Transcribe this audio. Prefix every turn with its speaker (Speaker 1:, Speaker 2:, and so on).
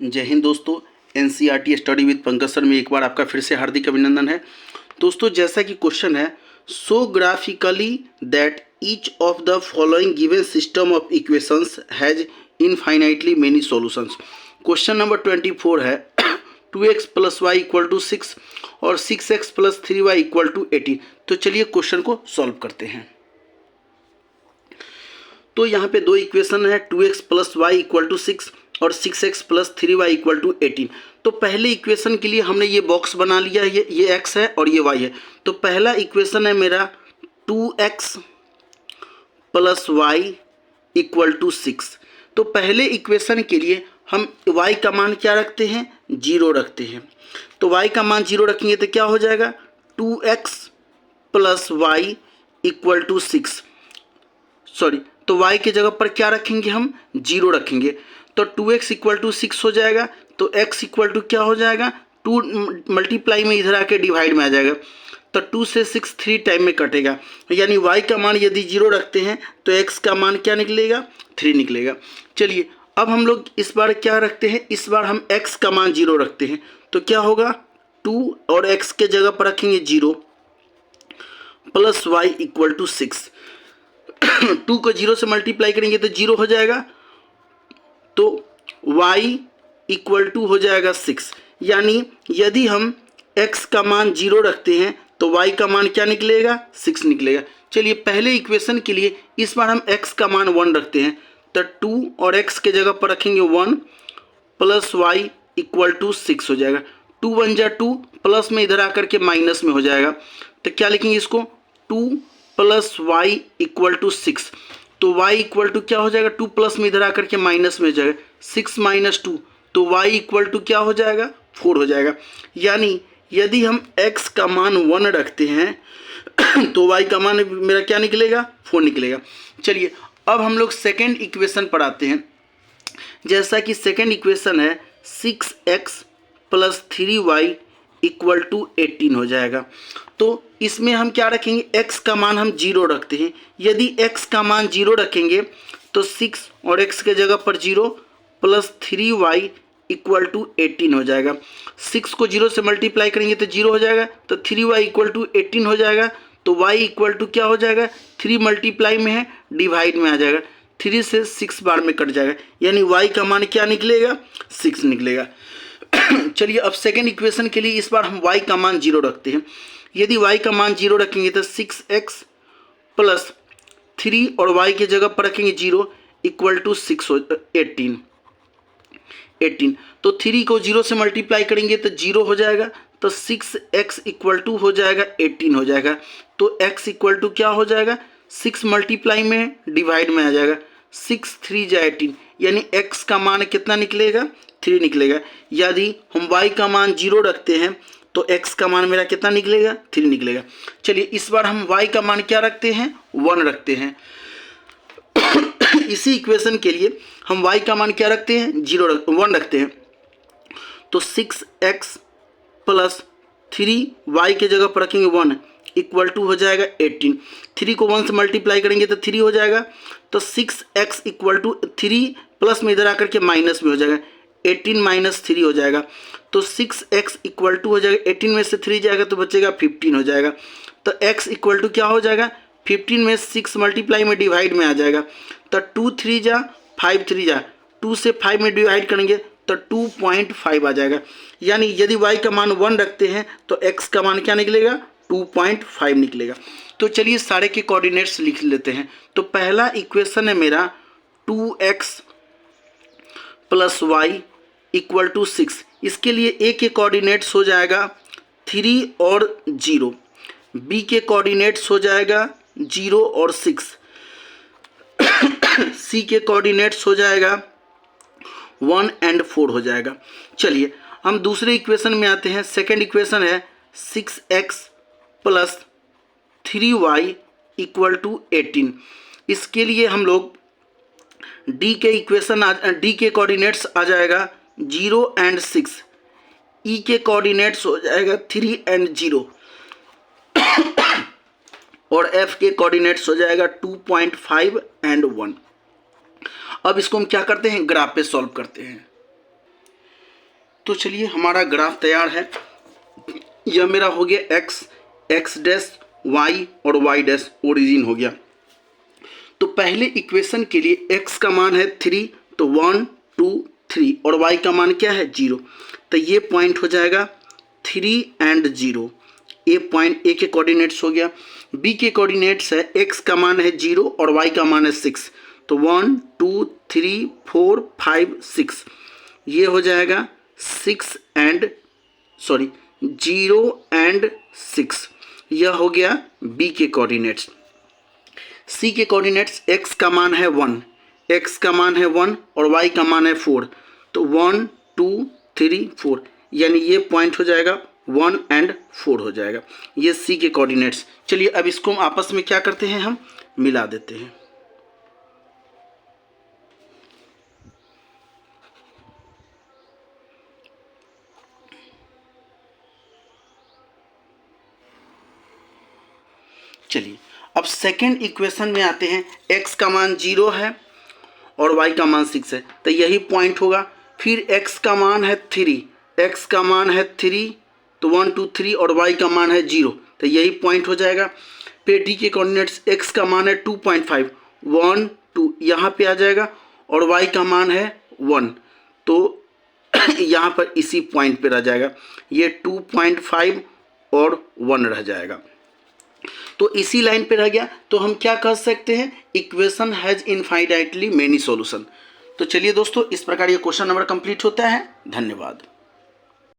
Speaker 1: जय हिंद दोस्तों। NCERT study with Pankaj sir में एक बार आपका फिर से हार्दिक अभिनंदन है। दोस्तों जैसा कि क्वेश्चन है, so graphically that each of the following given system of equations has infinitely many solutions. Question number 24 है 2x plus y equal to 6 और 6x plus 3y equal to 18। तो चलिए क्वेश्चन को सॉल्व करते हैं। तो यहाँ पे दो इक्वेशन है, 2x plus y equal to 6 और 6x plus 3y equal to 18। तो पहले इक्वेशन के लिए हमने ये बॉक्स बना लिया है, ये x है और ये y है। तो पहला इक्वेशन है मेरा 2x plus y equal to 6। तो पहले इक्वेशन के लिए हम y का मान क्या रखते हैं, 0 रखते हैं। तो y का मान 0 रखेंगे तो क्या हो जाएगा, 2x plus y equal to 6। Sorry, तो y के जगह पर क्या रखेंगे, हम 0 रखेंगे। तो 2x इक्वल टू 6 हो जाएगा। तो x इक्वल टू क्या हो जाएगा, 2 मल्टीप्लाई में इधर आके डिवाइड में आ जाएगा। तो 2 से 6 3 टाइम में कटेगा, यानी y का मान यदि 0 रखते हैं तो x का मान क्या निकलेगा, 3 निकलेगा। चलिए अब हम लोग इस बार क्या रखते हैं, इस बार हम x का मान 0 रखते हैं। तो क्या होगा, 2 और x के जगह पर रखेंगे 0 प्लस y इक्वल टू 6। 2 को 0 से मल्टीप्लाई करेंगे तो 0 हो जाएगा। तो y इक्वल टू हो जाएगा 6, यानी यदि हम x का मान 0 रखते हैं तो y का मान क्या निकलेगा, 6 निकलेगा। चलिए पहले इक्वेशन के लिए इस बार हम x का मान 1 रखते हैं। तो 2 और x के जगह पर रखेंगे 1 प्लस वाई इक्वल टू 6 हो जाएगा। 2 1 जा 2, प्लस में इधर आकर के माइनस में हो जाएगा। तो क्या लिखेंगे इसको, 2 प्लस वाई इक्वल टू 6। तो y इक्वल टू क्या हो जाएगा, 2 प्लस में इधर आकर के माइनस में हो जाएगा, 6 माइनस 2। तो y इक्वल टू क्या हो जाएगा, 4 हो जाएगा। यानी यदि हम x का मान 1 रखते हैं तो y का मान मेरा क्या निकलेगा, 4 निकलेगा। चलिए अब हम लोग सेकेंड इक्वेशन पर आते हैं। जैसा कि सेकेंड इक्वेशन है 6x plus 3y equal to 18 हो जाएगा। तो इसमें हम क्या रखेंगे, x का मान हम 0 रखते हैं। यदि x का मान 0 रखेंगे तो 6 और x के जगह पर 0 प्लस 3y इक्वल टू 18 हो जाएगा। 6 को 0 से मल्टीप्लाई करेंगे तो 0 हो जाएगा। तो 3y इक्वल टू 18 हो जाएगा। तो y इक्वल टू क्या हो जाएगा, 3 मल्टीप्लाई में है, डिवाइड में आ जाएगा। 3 से 6 बार में कट जाएगा, यानी y का मान क्या निकलेगा, 6 निकलेगा। चलिए अब सेकेंड इक्वेशन के लिए इस बार हम y का मान 0 रखते हैं। यदि y का मान 0 रखेंगे तो 6x प्लस 3 और y के जगह पर रखेंगे 0 इक्वल टू 18। तो 3 को 0 से मल्टीप्लाई करेंगे तो 0 हो जाएगा। तो 6x इक्वल टू हो जाएगा 18 हो जाएगा। तो x इक्वल टू क्या हो जाएगा, 6 मल्टीप्लाई में डिवाइड में आ जाएगा, 6 3 जा 18, यानी x का मान कितना निकलेगा, 3 निकलेगा। यदि हम y का मान 0 रखते हैं तो x का मान मेरा कितना निकलेगा, 3 निकलेगा। चलिए इस बार हम y का मान क्या रखते हैं, 1 रखते हैं। इसी इक्वेशन के लिए हम y का मान क्या रखते हैं, 1 रखते हैं। तो 6x प्लस 3y के जगह पर रखेंगे 1 इक्वल टू हो जाएगा 18। 3 को 1 से मल्टीप्लाई करेंगे तो 3 हो जाएगा। तो 6x इक्वल टू 3 प्लस में इधर आकर के माइनस में हो जाएगा, 18 माइनस 3 हो जाएगा। तो 6x इक्वल टू हो जाएगा, 18 में से 3 जाएगा तो बचेगा 15 हो जाएगा। तो x इक्वल टू क्या हो जाएगा, 15 में 6 मल्टीप्लाई में डिवाइड में आ जाएगा। तो 2 3 जा 5 3 जा, 2 से 5 में डिवाइड करेंगे तो 2.5 आ जाएगा। यानी यदि y का मान 1 रखते हैं तो x का मान क्या निकलेगा, 2.5 निकलेगा। तो चलिए सारे के कोऑर्डिनेट्स लिख लेते हैं। तो पहला इक्वेशन है मेरा 2x plus y equal to 6। इसके लिए a के कोऑर्डिनेट्स हो जाएगा 3 और 0, b के कोऑर्डिनेट्स हो जाएगा 0 और 6, c के कोऑर्डिनेट्स हो जाएगा 1 और 4 हो जाएगा। चलिए हम दूसरे इक्वेशन में आते हैं। सेकेंड इक्वेशन है 6x plus 3y equal to 18। इसके लिए हम लोग d के कोऑर्डिनेट्स आ जाएगा 0 और 6, e के कोऑर्डिनेट्स हो जाएगा 3 और 0 और f के कोऑर्डिनेट्स हो जाएगा 2.5 और 1। अब इसको हम क्या करते हैं, ग्राफ पे सॉल्व करते हैं। तो चलिए हमारा ग्राफ तैयार है। यह मेरा हो गया x, x डैश, y और y डैश ओरिजिन हो गया। तो पहले इक्वेशन के लिए x का मान है 3, तो 1 2 3 और y का मान क्या है 0। तो ये पॉइंट हो जाएगा 3 एंड 0। ए पॉइंट ए के कोऑर्डिनेट्स हो गया। बी के कोऑर्डिनेट्स है x का मान है 0 और y का मान है 6। तो 1 2 3 4 5 6, ये हो जाएगा 0 एंड 6। यह हो गया बी के कोऑर्डिनेट्स। सी के कोऑर्डिनेट्स x का मान है 1, x का मान है 1 और y का मान है 4। तो 1 2 3 4, यानी ये पॉइंट हो जाएगा 1 एंड 4 हो जाएगा। ये सी के कोऑर्डिनेट्स। चलिए अब इसको हम आपस में क्या करते हैं, हम मिला देते हैं। चलिए अब सेकेंड इक्वेशन में आते हैं। x का मान 0 है और y का मान 6 है, तो यही पॉइंट होगा। फिर x का मान है 3, x का मान है 3, तो 1 2 3 और y का मान है 0, तो यही पॉइंट हो जाएगा। फिर d के कोऑर्डिनेट्स x का मान है 2.5, 1 2 यहाँ पे आ जाएगा और y का मान है 1, तो यहाँ पर इसी पॉइंट पे रह जाएगा। ये 2.5 और 1 रह जाएगा, तो इसी लाइन पे रह गया। तो हम क्या कह सकते हैं, equation has infinitely many solution. तो चलिए दोस्तों, इस प्रकार ये क्वेश्चन नंबर कंप्लीट होता है। धन्यवाद।